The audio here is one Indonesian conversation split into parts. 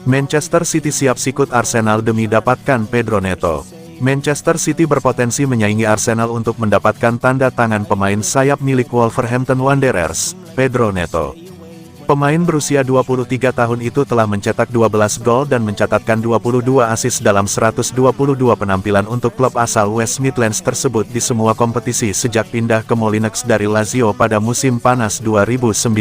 Manchester City siap sikut Arsenal demi dapatkan Pedro Neto. Manchester City berpotensi menyaingi Arsenal untuk mendapatkan tanda tangan pemain sayap milik Wolverhampton Wanderers, Pedro Neto. Pemain berusia 23 tahun itu telah mencetak 12 gol dan mencatatkan 22 assist dalam 122 penampilan untuk klub asal West Midlands tersebut di semua kompetisi sejak pindah ke Molineux dari Lazio pada musim panas 2019.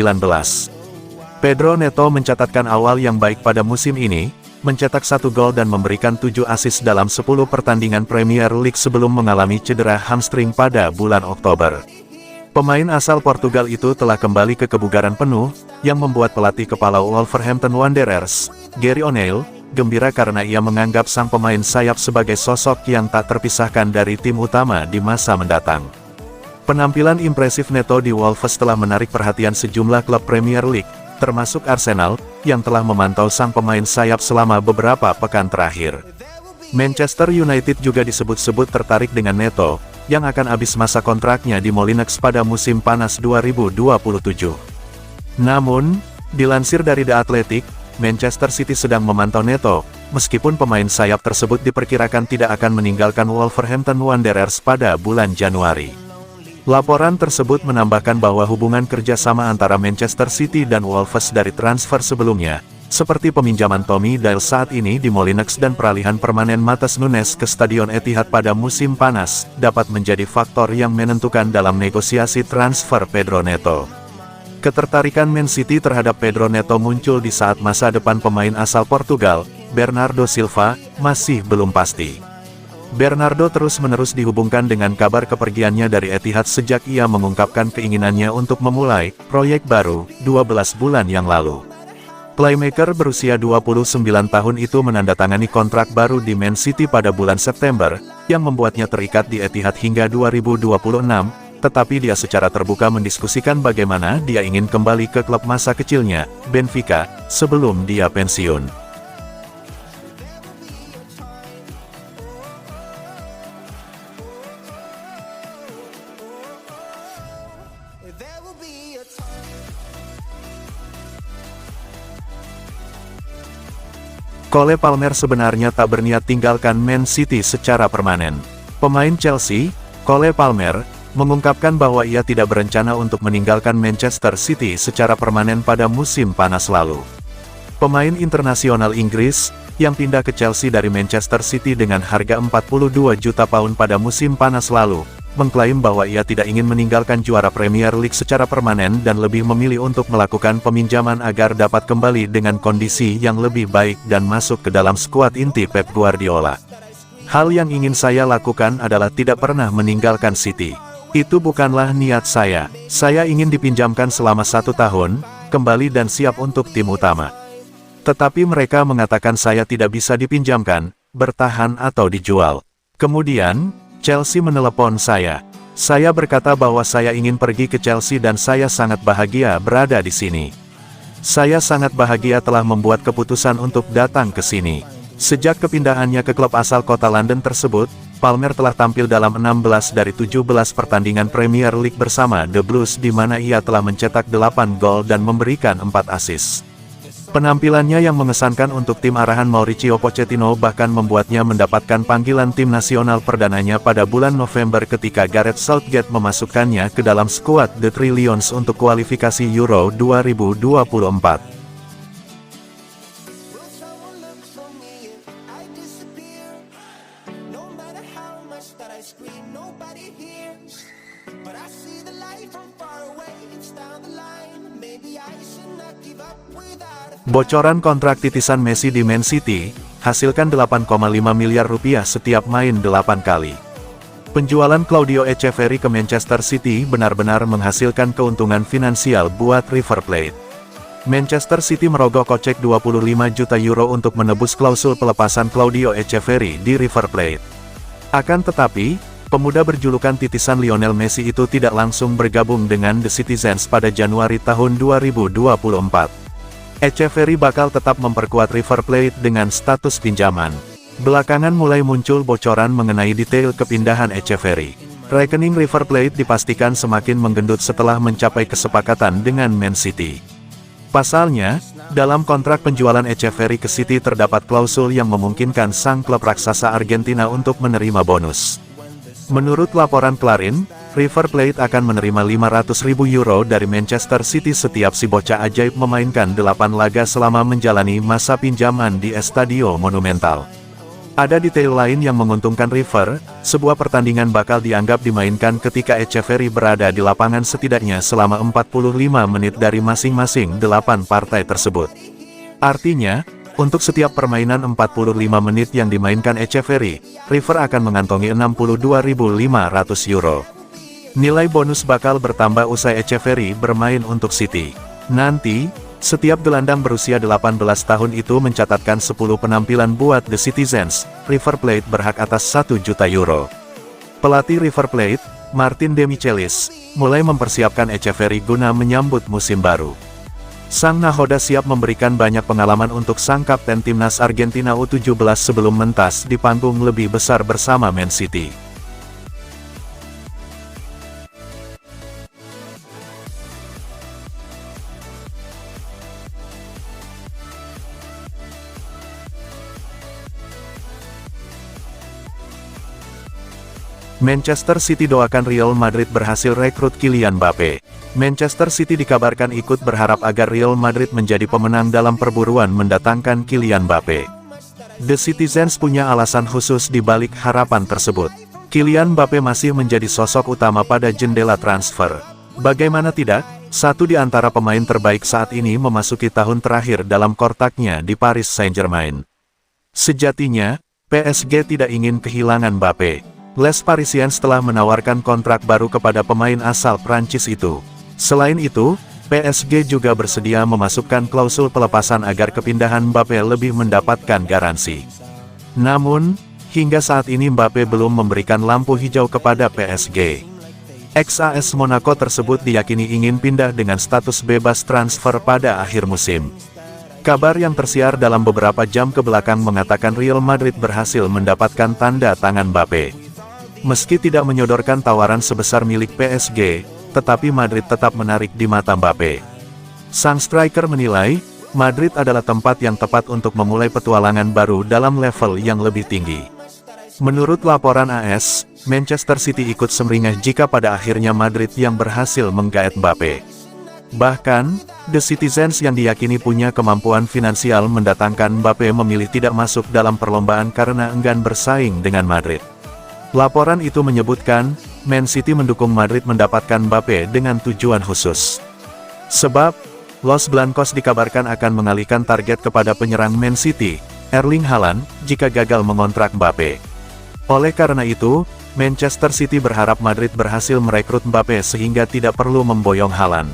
Pedro Neto mencatatkan awal yang baik pada musim ini, mencetak 1 gol dan memberikan 7 assist dalam 10 pertandingan Premier League sebelum mengalami cedera hamstring pada bulan Oktober. Pemain asal Portugal itu telah kembali ke kebugaran penuh, yang membuat pelatih kepala Wolverhampton Wanderers, Gary O'Neill, gembira karena ia menganggap sang pemain sayap sebagai sosok yang tak terpisahkan dari tim utama di masa mendatang. Penampilan impresif Neto di Wolves telah menarik perhatian sejumlah klub Premier League, termasuk Arsenal, yang telah memantau sang pemain sayap selama beberapa pekan terakhir. Manchester United juga disebut-sebut tertarik dengan Neto, yang akan habis masa kontraknya di Molineux pada musim panas 2027. Namun, dilansir dari The Athletic, Manchester City sedang memantau Neto, meskipun pemain sayap tersebut diperkirakan tidak akan meninggalkan Wolverhampton Wanderers pada bulan Januari. Laporan tersebut menambahkan bahwa hubungan kerjasama antara Manchester City dan Wolves dari transfer sebelumnya, seperti peminjaman Tommy Doyle saat ini di Molineux dan peralihan permanen Matheus Nunes ke Stadion Etihad pada musim panas, dapat menjadi faktor yang menentukan dalam negosiasi transfer Pedro Neto. Ketertarikan Man City terhadap Pedro Neto muncul di saat masa depan pemain asal Portugal, Bernardo Silva, masih belum pasti. Bernardo terus-menerus dihubungkan dengan kabar kepergiannya dari Etihad sejak ia mengungkapkan keinginannya untuk memulai proyek baru 12 bulan yang lalu. Playmaker berusia 29 tahun itu menandatangani kontrak baru di Man City pada bulan September, yang membuatnya terikat di Etihad hingga 2026, tetapi dia secara terbuka mendiskusikan bagaimana dia ingin kembali ke klub masa kecilnya, Benfica, sebelum dia pensiun. Cole Palmer sebenarnya tak berniat tinggalkan Man City secara permanen. Pemain Chelsea, Cole Palmer, mengungkapkan bahwa ia tidak berencana untuk meninggalkan Manchester City secara permanen pada musim panas lalu. Pemain internasional Inggris, yang pindah ke Chelsea dari Manchester City dengan harga 42 juta pound pada musim panas lalu, mengklaim bahwa ia tidak ingin meninggalkan juara Premier League secara permanen dan lebih memilih untuk melakukan peminjaman agar dapat kembali dengan kondisi yang lebih baik dan masuk ke dalam skuad inti Pep Guardiola. Hal yang ingin saya lakukan adalah tidak pernah meninggalkan City. Itu bukanlah niat saya ingin dipinjamkan selama 1 tahun, kembali dan siap untuk tim utama. Tetapi mereka mengatakan saya tidak bisa dipinjamkan, bertahan atau dijual. Kemudian, Chelsea menelepon saya. Saya berkata bahwa saya ingin pergi ke Chelsea dan saya sangat bahagia berada di sini. Saya sangat bahagia telah membuat keputusan untuk datang ke sini. Sejak kepindahannya ke klub asal kota London tersebut, Palmer telah tampil dalam 16 dari 17 pertandingan Premier League bersama The Blues di mana ia telah mencetak 8 gol dan memberikan 4 assist. Penampilannya yang mengesankan untuk tim arahan Mauricio Pochettino bahkan membuatnya mendapatkan panggilan tim nasional perdananya pada bulan November ketika Gareth Southgate memasukkannya ke dalam skuad The Three Lions untuk kualifikasi Euro 2024. Bocoran kontrak titisan Messi di Man City, hasilkan 8,5 miliar rupiah setiap main 8 kali. Penjualan Claudio Echeverri ke Manchester City benar-benar menghasilkan keuntungan finansial buat River Plate. Manchester City merogoh kocek 25 juta euro untuk menebus klausul pelepasan Claudio Echeverri di River Plate. Akan tetapi, pemuda berjulukan titisan Lionel Messi itu tidak langsung bergabung dengan The Citizens pada Januari tahun 2024. Echeverri bakal tetap memperkuat River Plate dengan status pinjaman. Belakangan mulai muncul bocoran mengenai detail kepindahan Echeverri. Rekening River Plate dipastikan semakin menggendut setelah mencapai kesepakatan dengan Man City. Pasalnya, Dalam kontrak penjualan Etcheverry ke City terdapat klausul yang memungkinkan sang klub raksasa Argentina untuk menerima bonus. Menurut laporan Clarin, River Plate akan menerima 500.000 euro dari Manchester City setiap si bocah ajaib memainkan 8 laga selama menjalani masa pinjaman di Estadio Monumental. Ada detail lain yang menguntungkan River, sebuah pertandingan bakal dianggap dimainkan ketika Etcheverry berada di lapangan setidaknya selama 45 menit dari masing-masing 8 partai tersebut. Artinya, untuk setiap permainan 45 menit yang dimainkan Etcheverry, River akan mengantongi 62.500 euro. Nilai bonus bakal bertambah usai Etcheverry bermain untuk City. Nanti, setiap gelandang berusia 18 tahun itu mencatatkan 10 penampilan buat The Citizens, River Plate berhak atas 1 juta euro. Pelatih River Plate, Martin De Michelis, mulai mempersiapkan Etcheverry guna menyambut musim baru. Sang nahoda siap memberikan banyak pengalaman untuk sang kapten timnas Argentina U17 sebelum mentas di panggung lebih besar bersama Man City. Manchester City doakan Real Madrid berhasil rekrut Kylian Mbappe. Manchester City dikabarkan ikut berharap agar Real Madrid menjadi pemenang dalam perburuan mendatangkan Kylian Mbappe. The Citizens punya alasan khusus di balik harapan tersebut. Kylian Mbappe masih menjadi sosok utama pada jendela transfer. Bagaimana tidak, satu di antara pemain terbaik saat ini memasuki tahun terakhir dalam kontraknya di Paris Saint-Germain. Sejatinya, PSG tidak ingin kehilangan Mbappe. Les Parisiens telah menawarkan kontrak baru kepada pemain asal Prancis itu. Selain itu, PSG juga bersedia memasukkan klausul pelepasan agar kepindahan Mbappe lebih mendapatkan garansi. Namun, hingga saat ini Mbappe belum memberikan lampu hijau kepada PSG. Ex-AS Monaco tersebut diyakini ingin pindah dengan status bebas transfer pada akhir musim. Kabar yang tersiar dalam beberapa jam kebelakang mengatakan Real Madrid berhasil mendapatkan tanda tangan Mbappe. Meski tidak menyodorkan tawaran sebesar milik PSG, tetapi Madrid tetap menarik di mata Mbappe. Sang striker menilai, Madrid adalah tempat yang tepat untuk memulai petualangan baru dalam level yang lebih tinggi. Menurut laporan AS, Manchester City ikut sumringah jika pada akhirnya Madrid yang berhasil menggaet Mbappe. Bahkan, The Citizens yang diyakini punya kemampuan finansial mendatangkan Mbappe memilih tidak masuk dalam perlombaan karena enggan bersaing dengan Madrid. Laporan itu menyebutkan, Man City mendukung Madrid mendapatkan Mbappe dengan tujuan khusus. Sebab, Los Blancos dikabarkan akan mengalihkan target kepada penyerang Man City, Erling Haaland, jika gagal mengontrak Mbappe. Oleh karena itu, Manchester City berharap Madrid berhasil merekrut Mbappe sehingga tidak perlu memboyong Haaland.